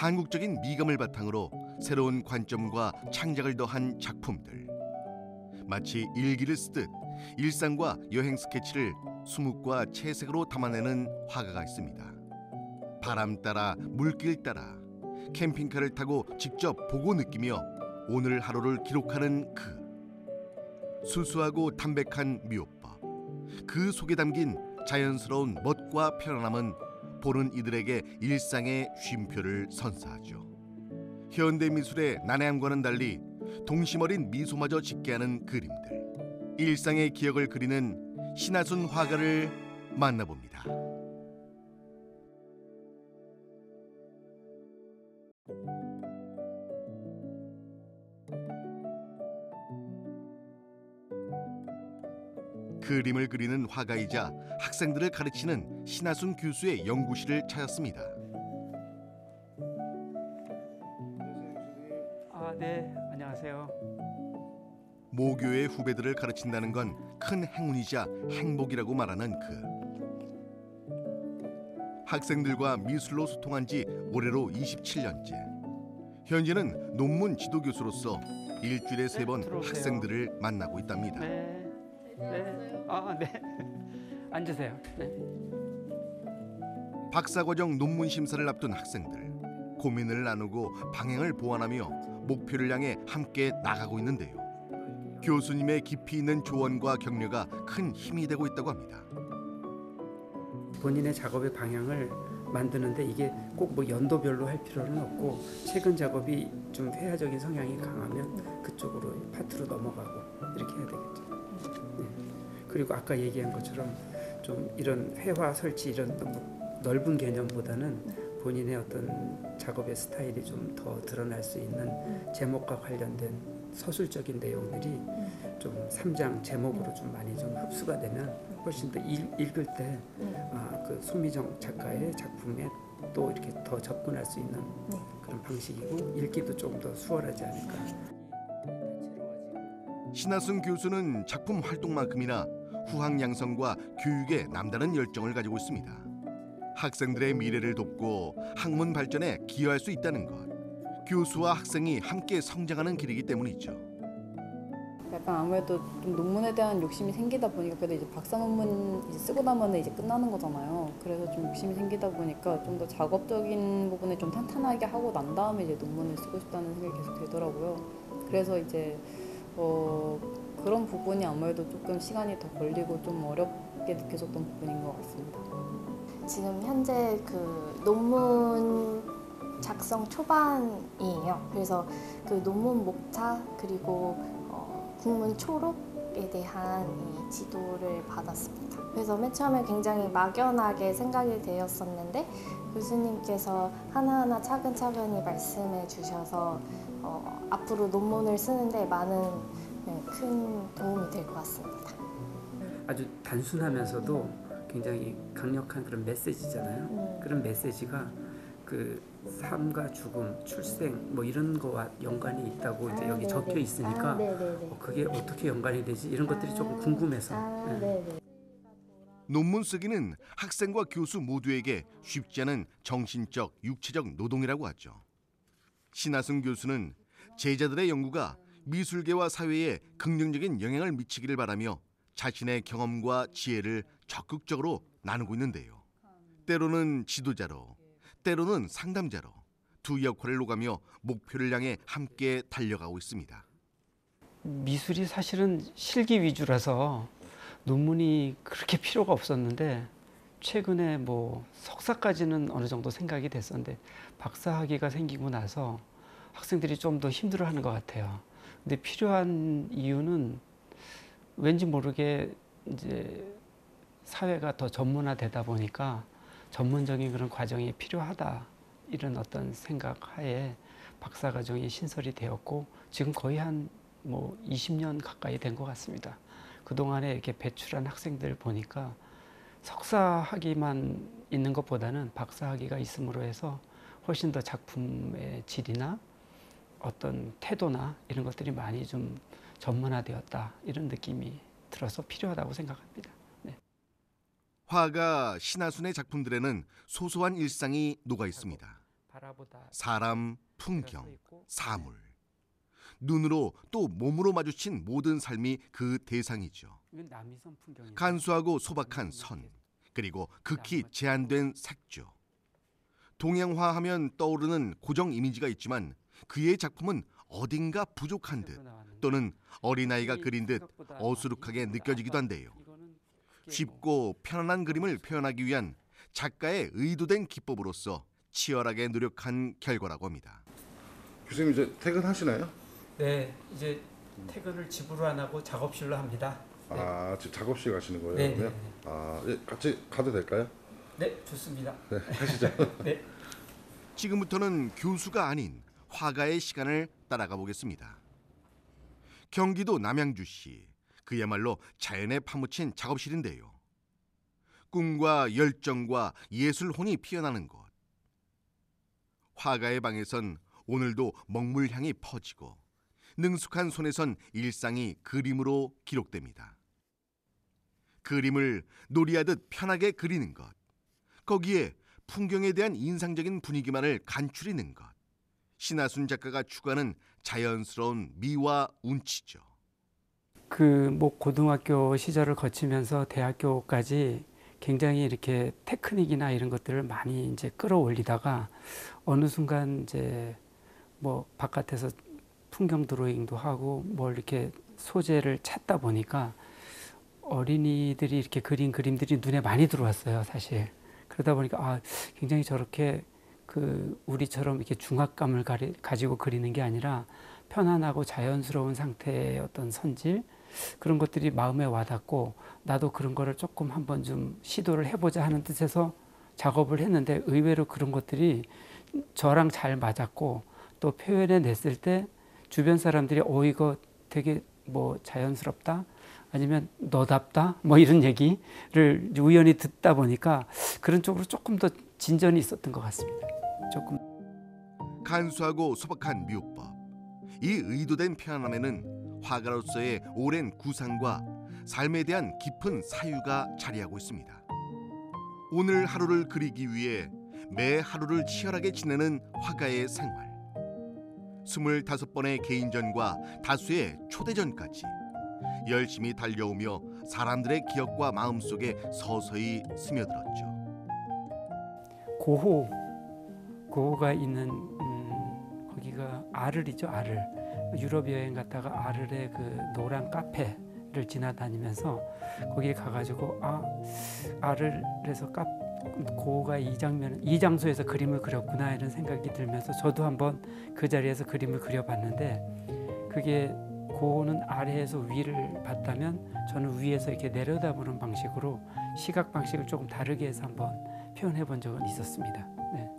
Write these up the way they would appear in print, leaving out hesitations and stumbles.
한국적인 미감을 바탕으로 새로운 관점과 창작을 더한 작품들. 마치 일기를 쓰듯 일상과 여행 스케치를 수묵과 채색으로 담아내는 화가가 있습니다. 바람 따라 물길 따라 캠핑카를 타고 직접 보고 느끼며 오늘 하루를 기록하는 그 수수하고 담백한 미호법, 그 속에 담긴 자연스러운 멋과 편안함은 보는 이들에게 일상의 쉼표를 선사하죠. 현대 미술의 난해함과는 달리 동심 어린 미소마저 짓게 하는 그림들, 일상의 기억을 그리는 신하순 화가를 만나봅니다. 그림을 그리는 화가이자 학생들을 가르치는 신하순 교수의 연구실을 찾았습니다. 네, 안녕하세요. 모교의 후배들을 가르친다는 건 큰 행운이자 행복이라고 말하는 그. 학생들과 미술로 소통한 지 올해로 27년째. 현재는 논문 지도 교수로서 일주일에 3번 학생들을 만나고 있답니다. 네. 네. 앉으세요. 네. 박사과정 논문 심사를 앞둔 학생들. 고민을 나누고 방향을 보완하며 목표를 향해 함께 나가고 있는데요. 교수님의 깊이 있는 조언과 격려가 큰 힘이 되고 있다고 합니다. 본인의 작업의 방향을 만드는데 이게 꼭 뭐 연도별로 할 필요는 없고 최근 작업이 좀 회화적인 성향이 강하면 그쪽으로 파트로 넘어가고 이렇게 해야 되겠죠. 네. 그리고 아까 얘기한 것처럼 좀 이런 회화 설치 이런 너무 넓은 개념보다는 본인의 어떤 작업의 스타일이 좀 더 드러날 수 있는 제목과 관련된 서술적인 내용들이 좀 3장 제목으로 좀 많이 좀 흡수가 되면 훨씬 더 읽을 때 그 손미정 작가의 작품에 또 이렇게 더 접근할 수 있는 그런 방식이고 읽기도 조금 더 수월하지 않을까. 신하순 교수는 작품 활동만큼이나 후학 양성과 교육에 남다른 열정을 가지고 있습니다. 학생들의 미래를 돕고 학문 발전에 기여할 수 있다는 것. 교수와 학생이 함께 성장하는 길이기 때문이죠. 약간 아무래도 좀 논문에 대한 욕심이 생기다 보니까 그래도 이제 박사 논문 이제 쓰고 나면 이제 끝나는 거잖아요. 그래서 좀 욕심이 생기다 보니까 좀 더 작업적인 부분을 좀 탄탄하게 하고 난 다음에 이제 논문을 쓰고 싶다는 생각이 계속 들더라고요. 그래서 이제 그런 부분이 아무래도 조금 시간이 더 걸리고 좀 어렵게 느껴졌던 부분인 것 같습니다. 지금 현재 그 논문 작성 초반이에요. 그래서 그 논문 목차 그리고 국문 초록에 대한 이 지도를 받았습니다. 그래서 맨 처음에 굉장히 막연하게 생각이 되었었는데 교수님께서 하나하나 차근차근히 말씀해 주셔서 앞으로 논문을 쓰는데 많은 큰 도움이 될 것 같습니다. 아주 단순하면서도 굉장히 강력한 그런 메시지잖아요. 그런 메시지가 그 삶과 죽음, 출생 뭐 이런 거와 연관이 있다고 이제 여기 적혀 있으니까 그게 어떻게 연관이 되지 이런 것들이 조금 궁금해서. 논문 쓰기는 학생과 교수 모두에게 쉽지 않은 정신적, 육체적 노동이라고 하죠. 신하순 교수는 제자들의 연구가 미술계와 사회에 긍정적인 영향을 미치기를 바라며 자신의 경험과 지혜를 적극적으로 나누고 있는데요. 때로는 지도자로, 때로는 상담자로 두 역할을 오가며 목표를 향해 함께 달려가고 있습니다. 미술이 사실은 실기 위주라서 논문이 그렇게 필요가 없었는데 최근에 뭐 석사까지는 어느 정도 생각이 됐었는데 박사 학위가 생기고 나서 학생들이 좀 더 힘들어하는 것 같아요. 근데 필요한 이유는 왠지 모르게 이제 사회가 더 전문화되다 보니까 전문적인 그런 과정이 필요하다 이런 어떤 생각하에 박사과정이 신설이 되었고 지금 거의 한 뭐 20년 가까이 된 것 같습니다. 그동안에 이렇게 배출한 학생들 보니까 석사 학위만 있는 것보다는 박사 학위가 있음으로 해서 훨씬 더 작품의 질이나 어떤 태도나 이런 것들이 많이 좀 전문화되었다 이런 느낌이 들어서 필요하다고 생각합니다. 네. 화가 신하순의 작품들에는 소소한 일상이 녹아 있습니다. 바라보다 사람, 풍경, 사물. 눈으로 또 몸으로 마주친 모든 삶이 그 대상이죠. 이건 남이섬 풍경이에요. 간소하고 소박한 선, 그리고 극히 제한된 색조. 동양화하면 떠오르는 고정 이미지가 있지만 그의 작품은 어딘가 부족한 듯 또는 어린아이가 그린 듯 어수룩하게 느껴지기도 한데요. 쉽고 편안한 그림을 표현하기 위한 작가의 의도된 기법으로서 치열하게 노력한 결과라고 합니다. 교수님 이제 퇴근하시나요? 네, 이제 퇴근을 집으로 안 하고 작업실로 합니다. 네. 아, 지금 작업실 가시는 거예요? 네, 그러면? 네, 아, 예, 같이 가도 될까요? 네, 좋습니다. 네, 하시죠. 네. 지금부터는 교수가 아닌 화가의 시간을 따라가 보겠습니다. 경기도 남양주시, 그야말로 자연에 파묻힌 작업실인데요. 꿈과 열정과 예술혼이 피어나는 곳. 화가의 방에선 오늘도 먹물향이 퍼지고 능숙한 손에선 일상이 그림으로 기록됩니다. 그림을 놀이하듯 편하게 그리는 것. 거기에 풍경에 대한 인상적인 분위기만을 간추리는 것. 신하순 작가가 추구하는 자연스러운 미와 운치죠. 뭐 고등학교 시절을 거치면서 대학교까지 굉장히 이렇게 테크닉이나 이런 것들을 많이 이제 끌어올리다가 어느 순간 이제 뭐 바깥에서 풍경 드로잉도 하고 뭘 이렇게 소재를 찾다 보니까 어린이들이 이렇게 그린 그림들이 눈에 많이 들어왔어요, 사실. 그러다 보니까 굉장히 저렇게 우리처럼 이렇게 중압감을 가지고 그리는 게 아니라 편안하고 자연스러운 상태의 어떤 선질, 그런 것들이 마음에 와닿고 나도 그런 거를 조금 한번 좀 시도를 해보자 하는 뜻에서 작업을 했는데 의외로 그런 것들이 저랑 잘 맞았고 또 표현해 냈을 때 주변 사람들이 이거 되게 뭐 자연스럽다 아니면 너답다 뭐 이런 얘기를 우연히 듣다 보니까 그런 쪽으로 조금 더 진전이 있었던 것 같습니다. 조금 간소하고 소박한 묘법. 이 의도된 표현함에는 화가로서의 오랜 구상과 삶에 대한 깊은 사유가 자리하고 있습니다. 오늘 하루를 그리기 위해 매 하루를 치열하게 지내는 화가의 생활. 25번의 개인전과 다수의 초대전까지 열심히 달려오며 사람들의 기억과 마음속에 서서히 스며들었죠. 고호가 있는 거기가 아를이죠, 아를. 유럽 여행 갔다가 아를의 그 노란 카페를 지나다니면서 거기에 가가지고 아를에서 고호가 이 장소에서 그림을 그렸구나 이런 생각이 들면서 저도 한번 그 자리에서 그림을 그려봤는데 그게 고호는 아래에서 위를 봤다면 저는 위에서 이렇게 내려다보는 방식으로 시각 방식을 조금 다르게 해서 한번 표현해 본 적은 있었습니다. 네.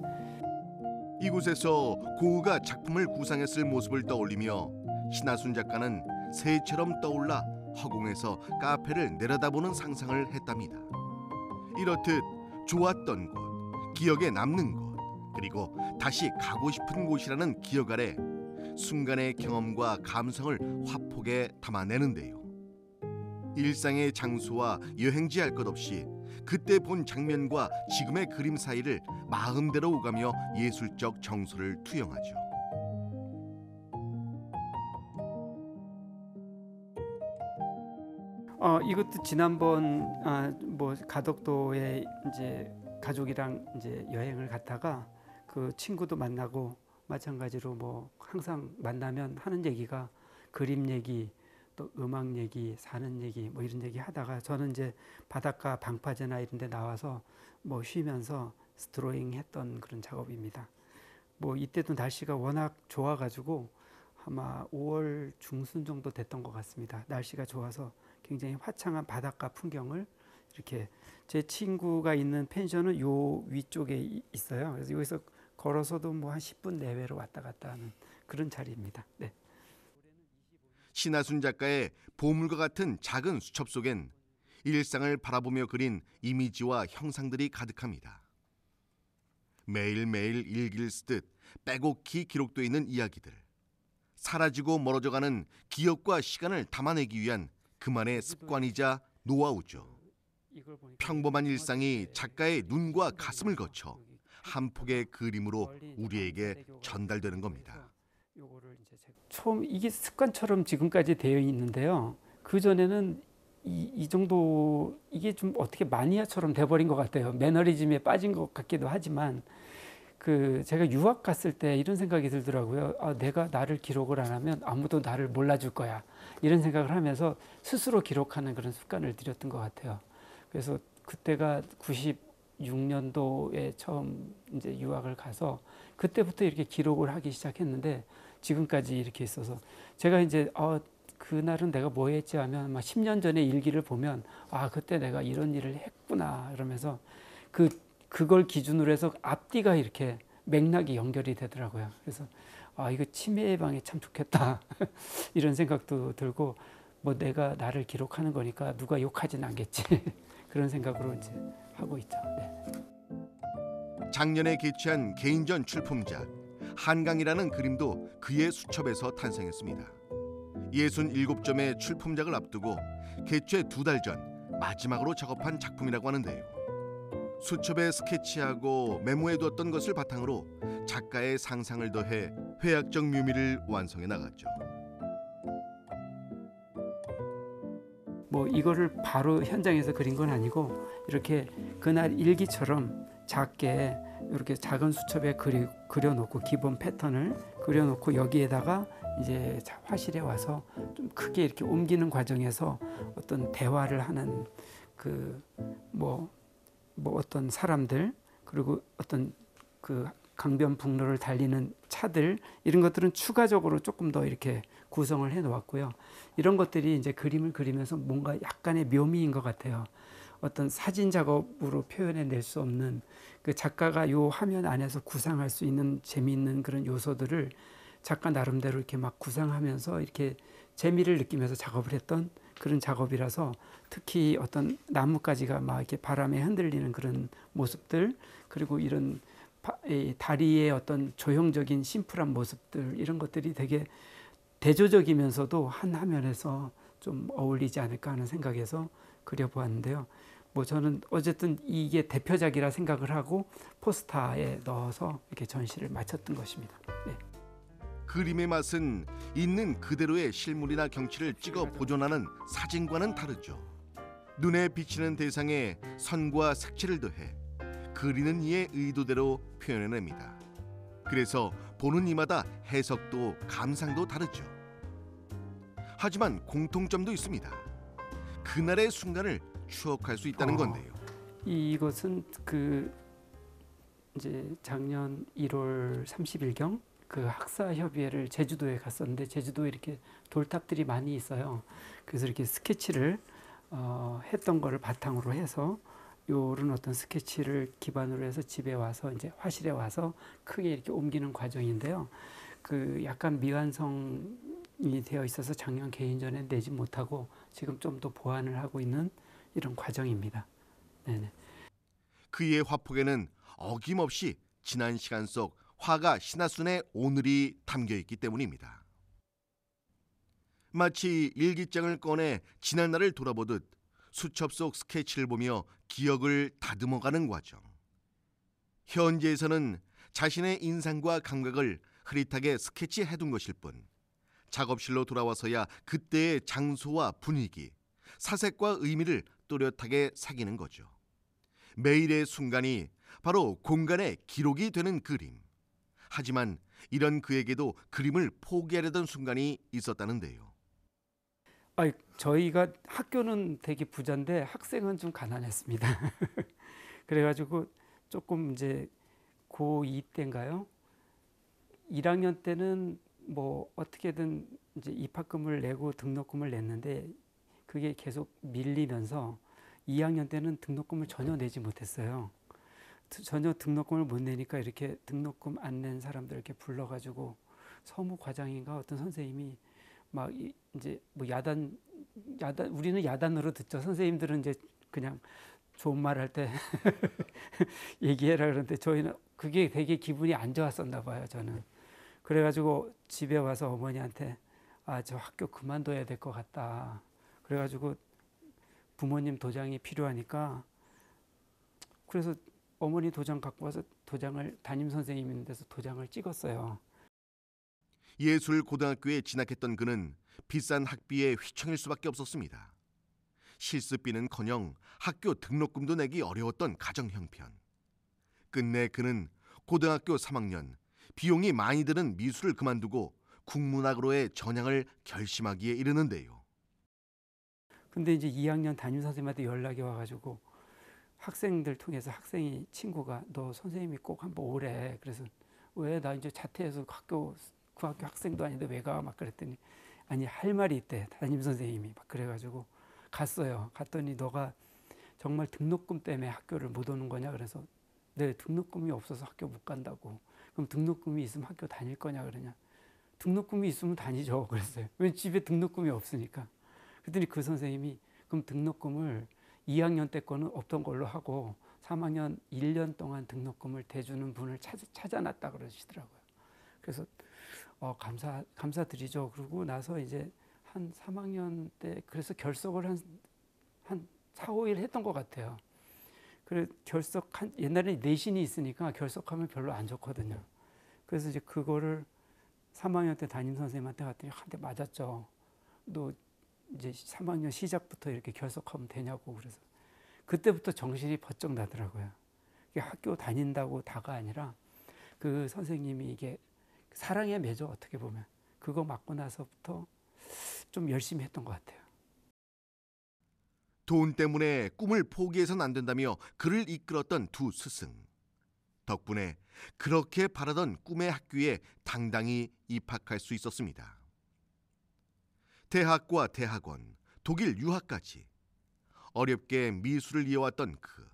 이곳에서 고우가 작품을 구상했을 모습을 떠올리며 신하순 작가는 새처럼 떠올라 허공에서 카페를 내려다보는 상상을 했답니다. 이렇듯 좋았던 곳, 기억에 남는 곳, 그리고 다시 가고 싶은 곳이라는 기억 아래 순간의 경험과 감성을 화폭에 담아내는데요. 일상의 장소와 여행지 할 것 없이 그때 본 장면과 지금의 그림 사이를 마음대로 오가며 예술적 정서를 투영하죠. 이것도 지난번 뭐 가덕도에 이제 가족이랑 이제 여행을 갔다가 그 친구도 만나고 마찬가지로 뭐 항상 만나면 하는 얘기가 그림 얘기, 또 음악 얘기, 사는 얘기 뭐 이런 얘기 하다가 저는 이제 바닷가 방파제나 이런 데 나와서 뭐 쉬면서 드로잉 했던 그런 작업입니다. 뭐 이때도 날씨가 워낙 좋아가지고 아마 5월 중순 정도 됐던 것 같습니다. 날씨가 좋아서 굉장히 화창한 바닷가 풍경을 이렇게 제 친구가 있는 펜션은 요 위쪽에 있어요. 그래서 여기서 걸어서도 뭐 한 10분 내외로 왔다 갔다 하는 그런 자리입니다. 네. 신하순 작가의 보물과 같은 작은 수첩 속엔 일상을 바라보며 그린 이미지와 형상들이 가득합니다. 매일매일 일기를 쓰듯 빼곡히 기록되어 있는 이야기들. 사라지고 멀어져가는 기억과 시간을 담아내기 위한 그만의 습관이자 노하우죠. 평범한 일상이 작가의 눈과 가슴을 거쳐 한 폭의 그림으로 우리에게 전달되는 겁니다. 요거를 이제 제가 처음 이게 습관처럼 지금까지 되어 있는데요. 그 전에는 이 정도 이게 좀 어떻게 마니아처럼 돼버린 것 같아요. 매너리즘에 빠진 것 같기도 하지만 그 제가 유학 갔을 때 이런 생각이 들더라고요. 아, 내가 나를 기록을 안 하면 아무도 나를 몰라줄 거야. 이런 생각을 하면서 스스로 기록하는 그런 습관을 들였던 것 같아요. 그래서 그때가 96년도에 처음 이제 유학을 가서 그때부터 이렇게 기록을 하기 시작했는데 지금까지 이렇게 있어서 제가 이제 그날은 내가 뭐 했지 하면 막 10년 전에 일기를 보면 아, 그때 내가 이런 일을 했구나 이러면서 그걸 기준으로 해서 앞뒤가 이렇게 맥락이 연결이 되더라고요. 그래서 아, 이거 치매 예방에 참 좋겠다 이런 생각도 들고 뭐 내가 나를 기록하는 거니까 누가 욕하진 않겠지 그런 생각으로 이제 하고 있죠. 네. 작년에 개최한 개인전 출품작 한강이라는 그림도 그의 수첩에서 탄생했습니다. 67점의 출품작을 앞두고 개최 2달 전 마지막으로 작업한 작품이라고 하는데요. 수첩에 스케치하고 메모해두었던 것을 바탕으로 작가의 상상을 더해 회학적 묘미를 완성해 나갔죠. 뭐 이거를 바로 현장에서 그린 건 아니고 이렇게 그날 일기처럼 작게 이렇게 작은 수첩에 그려놓고 기본 패턴을 그려놓고 여기에다가 이제 화실에 와서 좀 크게 이렇게 옮기는 과정에서 어떤 대화를 하는 뭐 어떤 사람들 그리고 어떤 그 강변북로를 달리는 차들 이런 것들은 추가적으로 조금 더 이렇게 구성을 해 놓았고요. 이런 것들이 이제 그림을 그리면서 뭔가 약간의 묘미인 것 같아요. 어떤 사진 작업으로 표현해 낼 수 없는 그 작가가 요 화면 안에서 구상할 수 있는 재미있는 그런 요소들을 작가 나름대로 이렇게 막 구상하면서 이렇게 재미를 느끼면서 작업을 했던 그런 작업이라서 특히 어떤 나뭇가지가 막 이렇게 바람에 흔들리는 그런 모습들 그리고 이런 다리의 어떤 조형적인 심플한 모습들 이런 것들이 되게 대조적이면서도 한 화면에서 좀 어울리지 않을까 하는 생각에서 그려보았는데요. 뭐 저는 어쨌든 이게 대표작이라 생각을 하고 포스터에 넣어서 이렇게 전시를 마쳤던 것입니다. 네. 그림의 맛은 있는 그대로의 실물이나 경치를 찍어 보존하는 사진과는 다르죠. 눈에 비치는 대상에 선과 색채를 더해 그리는 이의 의도대로 표현해냅니다. 그래서 보는 이마다 해석도 감상도 다르죠. 하지만 공통점도 있습니다. 그날의 순간을 추억할 수 있다는 건데요. 이것은 이제 작년 1월 30일경 그 학사협의회를 제주도에 갔었는데 제주도에 이렇게 돌탑들이 많이 있어요. 그래서 이렇게 스케치를 했던 거를 바탕으로 해서 요런 어떤 스케치를 기반으로 해서 집에 와서 이제 화실에 와서 크게 이렇게 옮기는 과정인데요. 그 약간 미완성이 되어 있어서 작년 개인전에 내지 못하고 지금 좀 더 보완을 하고 있는 이런 과정입니다. 네네. 그의 화폭에는 어김없이 지난 시간 속 화가 신하순의 오늘이 담겨있기 때문입니다. 마치 일기장을 꺼내 지난 날을 돌아보듯 수첩 속 스케치를 보며 기억을 다듬어가는 과정. 현재에서는 자신의 인상과 감각을 흐릿하게 스케치해둔 것일 뿐 작업실로 돌아와서야 그때의 장소와 분위기, 사색과 의미를 또렷하게 새기는 거죠. 매일의 순간이 바로 공간의 기록이 되는 그림. 하지만 이런 그에게도 그림을 포기하려던 순간이 있었다는데요. 저희가 학교는 되게 부자인데 학생은 좀 가난했습니다. 그래가지고 조금 이제 고2 때인가요? 1학년 때는 뭐 어떻게든 이제 입학금을 내고 등록금을 냈는데 그게 계속 밀리면서 2학년 때는 등록금을 전혀 내지 못했어요. 전혀 등록금을 못 내니까 이렇게 등록금 안 낸 사람들 이렇게 불러가지고 서무과장인가 어떤 선생님이 막 이제 뭐 야단 우리는 야단으로 듣죠. 선생님들은 이제 그냥 좋은 말 할 때 얘기해라 그러는데 저희는 그게 되게 기분이 안 좋았었나 봐요. 저는 그래가지고 집에 와서 어머니한테 저 학교 그만둬야 될 것 같다. 그래가지고 부모님 도장이 필요하니까 그래서 어머니 도장 갖고 와서 도장을 담임 선생님 있는 데서 도장을 찍었어요. 예술고등학교에 진학했던 그는 비싼 학비에 휘청일 수밖에 없었습니다. 실습비는커녕 학교 등록금도 내기 어려웠던 가정 형편. 끝내 그는 고등학교 3학년 비용이 많이 드는 미술을 그만두고 국문학으로의 전향을 결심하기에 이르는데요. 근데 이제 2학년 담임 선생님한테 연락이 와가지고 학생들 통해서 학생이 친구가 너 선생님이 꼭 한번 오래. 그래서 왜 나 이제 자퇴해서 그 학교 학생도 아닌데 왜 가? 막 그랬더니 아니 할 말이 있대 담임 선생님이 막 그래가지고 갔어요. 갔더니 너가 정말 등록금 때문에 학교를 못 오는 거냐? 그래서 네 등록금이 없어서 학교 못 간다고. 그럼 등록금이 있으면 학교 다닐 거냐? 그러냐? 등록금이 있으면 다니죠. 그랬어요. 왜 집에 등록금이 없으니까. 그랬더니 그 선생님이 그럼 등록금을 2학년 때 거는 없던 걸로 하고 3학년 1년 동안 등록금을 대주는 분을 찾아놨다 그러시더라고요. 그래서 감사드리죠. 그러고 나서 이제 한 3학년 때 그래서 결석을 한 4, 5일 했던 것 같아요. 그래 옛날에 내신이 있으니까 결석하면 별로 안 좋거든요. 그래서 이제 그거를 3학년 때 담임 선생님한테 갔더니 한 대 맞았죠. 너 이제 3학년 시작부터 이렇게 결석하면 되냐고. 그래서 그때부터 정신이 번쩍 나더라고요. 이게 학교 다닌다고 다가 아니라 그 선생님이 이게 사랑에 맺어 어떻게 보면 그거 맞고 나서부터 좀 열심히 했던 것 같아요. 돈 때문에 꿈을 포기해서는 안 된다며 그를 이끌었던 두 스승. 덕분에 그렇게 바라던 꿈의 학교에 당당히 입학할 수 있었습니다. 대학과 대학원, 독일 유학까지 어렵게 미술을 이어왔던 그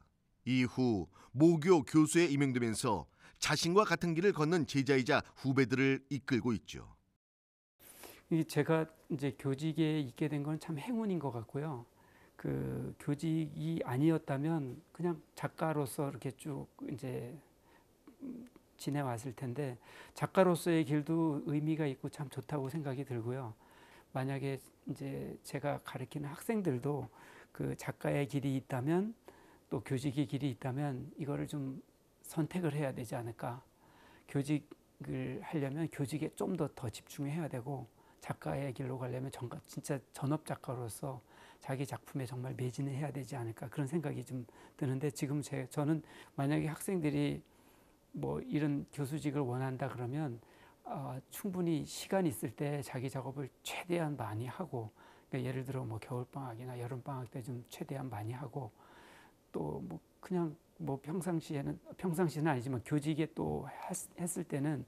이후 모교 교수에 임명되면서 자신과 같은 길을 걷는 제자이자 후배들을 이끌고 있죠. 제가 이제 교직에 있게 된 건 참 행운인 것 같고요. 그 교직이 아니었다면 그냥 작가로서 이렇게 쭉 이제 지내왔을 텐데 작가로서의 길도 의미가 있고 참 좋다고 생각이 들고요. 만약에 이제 제가 가르치는 학생들도 그 작가의 길이 있다면 또 교직의 길이 있다면 이거를 좀 선택을 해야 되지 않을까. 교직을 하려면 교직에 좀 더 집중해야 되고 작가의 길로 가려면 진짜 전업 작가로서 자기 작품에 정말 매진을 해야 되지 않을까 그런 생각이 좀 드는데 지금 저는 만약에 학생들이 뭐 이런 교수직을 원한다 그러면 충분히 시간 있을 때 자기 작업을 최대한 많이 하고 그러니까 예를 들어 뭐 겨울방학이나 여름방학 때 좀 최대한 많이 하고 또 뭐 그냥 뭐 평상시는 아니지만 교직에 또 했을 때는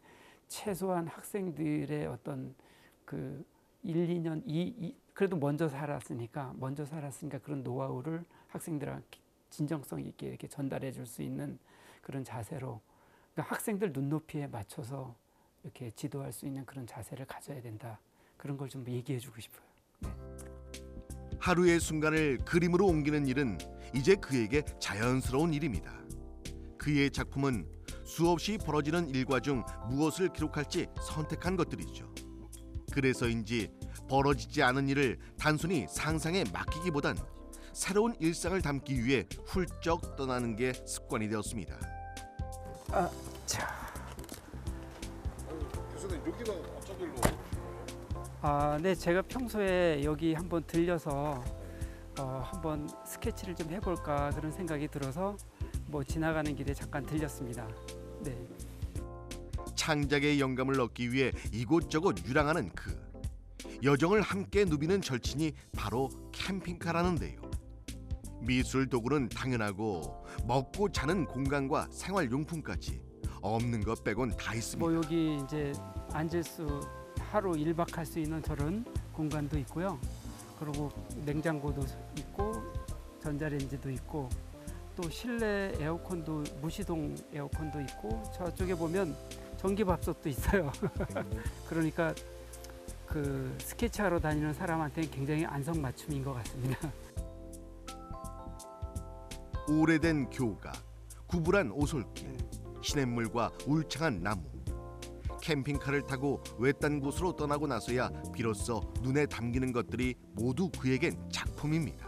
최소한 학생들의 어떤 그 1, 2년 그래도 먼저 살았으니까 그런 노하우를 학생들한테 진정성 있게 이렇게 전달해 줄 수 있는 그런 자세로 그러니까 학생들 눈높이에 맞춰서 이렇게 지도할 수 있는 그런 자세를 가져야 된다. 그런 걸 좀 얘기해 주고 싶어요. 네. 하루의 순간을 그림으로 옮기는 일은 이제 그에게 자연스러운 일입니다. 그의 작품은 수없이 벌어지는 일과 중 무엇을 기록할지 선택한 것들이죠. 그래서인지 벌어지지 않은 일을 단순히 상상에 맡기기보단 새로운 일상을 담기 위해 훌쩍 떠나는 게 습관이 되었습니다. 교수님 여기는 어쩐 일로? 네, 제가 평소에 여기 한번 들려서 한번 스케치를 좀 해볼까 그런 생각이 들어서 뭐 지나가는 길에 잠깐 들렸습니다. 네. 창작의 영감을 얻기 위해 이곳저곳 유랑하는 그 여정을 함께 누비는 절친이 바로 캠핑카라는데요. 미술 도구는 당연하고 먹고 자는 공간과 생활용품까지 없는 것 빼곤 다 있습니다. 뭐 여기 이제 앉을 수 하루 1박 할 수 있는 저런 공간도 있고요. 그리고 냉장고도 있고 전자레인지도 있고 또 실내 에어컨도 무시동 에어컨도 있고 저쪽에 보면 전기밥솥도 있어요. 그러니까 그 스케치하러 다니는 사람한테는 굉장히 안성맞춤인 것 같습니다. 오래된 교각, 구불한 오솔길, 시냇물과 울창한 나무. 캠핑카를 타고 외딴 곳으로 떠나고 나서야 비로소 눈에 담기는 것들이 모두 그에겐 작품입니다.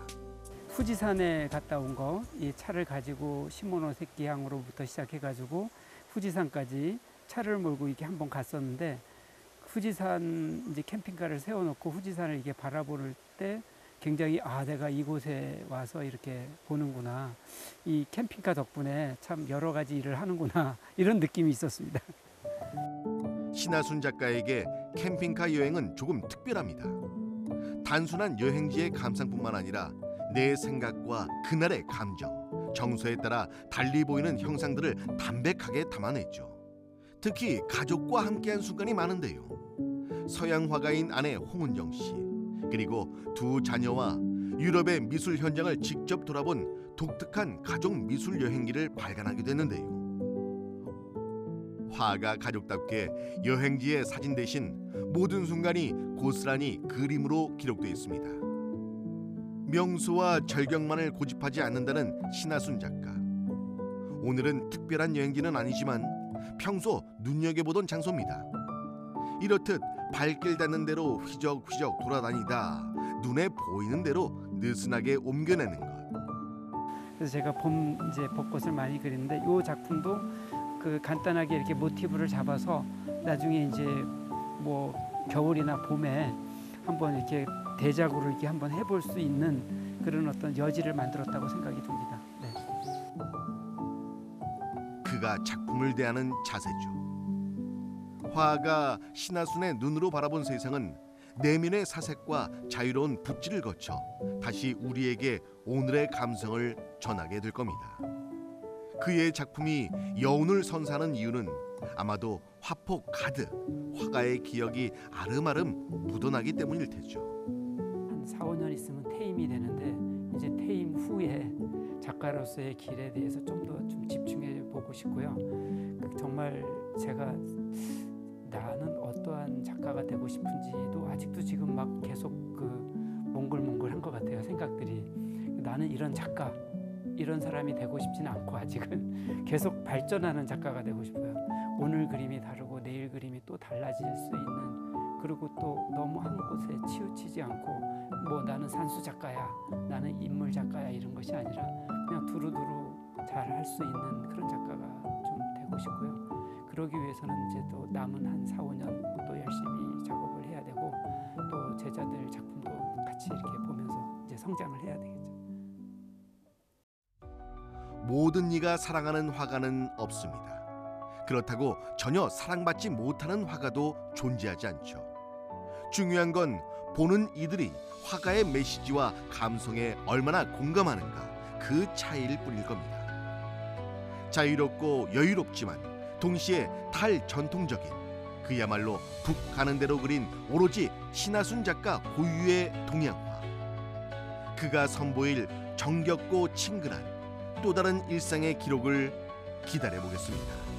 후지산에 갔다 온 거, 이 차를 가지고 시모노세키 항으로부터 시작해가지고 후지산까지 차를 몰고 이렇게 한번 갔었는데, 후지산 이제 캠핑카를 세워놓고 후지산을 이렇게 바라볼 때 굉장히 내가 이곳에 와서 이렇게 보는구나, 이 캠핑카 덕분에 참 여러 가지 일을 하는구나, 이런 느낌이 있었습니다. 신하순 작가에게 캠핑카 여행은 조금 특별합니다. 단순한 여행지의 감상뿐만 아니라 내 생각과 그날의 감정, 정서에 따라 달리 보이는 형상들을 담백하게 담아냈죠. 특히 가족과 함께한 순간이 많은데요. 서양 화가인 아내 홍은정 씨, 그리고 두 자녀와 유럽의 미술 현장을 직접 돌아본 독특한 가족 미술 여행기를 발간하게 됐는데요. 화가 가족답게 여행지의 사진 대신 모든 순간이 고스란히 그림으로 기록되어 있습니다. 명소와 절경만을 고집하지 않는다는 신하순 작가. 오늘은 특별한 여행지는 아니지만 평소 눈여겨보던 장소입니다. 이렇듯 발길 닿는 대로 휘적휘적 돌아다니다 눈에 보이는 대로 느슨하게 옮겨내는 것. 그래서 제가 봄 이제 벚꽃을 많이 그리는데, 이 작품도 그 간단하게 이렇게 모티브를 잡아서 나중에 이제 뭐 겨울이나 봄에 한번 이렇게 대작으로 이렇게 한번 해볼 수 있는 그런 어떤 여지를 만들었다고 생각이 듭니다. 네. 그가 작품을 대하는 자세죠. 화가 신하순의 눈으로 바라본 세상은 내면의 사색과 자유로운 붓질을 거쳐 다시 우리에게 오늘의 감성을 전하게 될 겁니다. 그의 작품이 여운을 선사하는 이유는 아마도 화폭 가득 화가의 기억이 아름아름 묻어나기 때문일 테죠. 한 4, 5년 있으면 퇴임이 되는데, 이제 퇴임 후에 작가로서의 길에 대해서 좀 더 좀 집중해 보고 싶고요. 정말 제가 나는 어떠한 작가가 되고 싶은지도 아직도 지금 막 계속 그 몽글몽글한 것 같아요, 생각들이. 나는 이런 작가, 이런 사람이 되고 싶지는 않고 아직은 계속 발전하는 작가가 되고 싶어요. 오늘 그림이 다르고 내일 그림이 또 달라질 수 있는, 그리고 또 너무 한 곳에 치우치지 않고 뭐 나는 산수 작가야, 나는 인물 작가야, 이런 것이 아니라 그냥 두루두루 잘 할 수 있는 그런 작가가 좀 되고 싶고요. 그러기 위해서는 이제 또 남은 한 4, 5년 또 열심히 작업을 해야 되고, 또 제자들 작품도 같이 이렇게 보면서 이제 성장을 해야 되겠죠. 모든 이가 사랑하는 화가는 없습니다. 그렇다고 전혀 사랑받지 못하는 화가도 존재하지 않죠. 중요한 건 보는 이들이 화가의 메시지와 감성에 얼마나 공감하는가, 그 차이일 뿐일 겁니다. 자유롭고 여유롭지만 동시에 탈전통적인, 그야말로 북 가는 대로 그린 오로지 신하순 작가 고유의 동양화. 그가 선보일 정겹고 친근한 또 다른 일상의 기록을 기다려보겠습니다.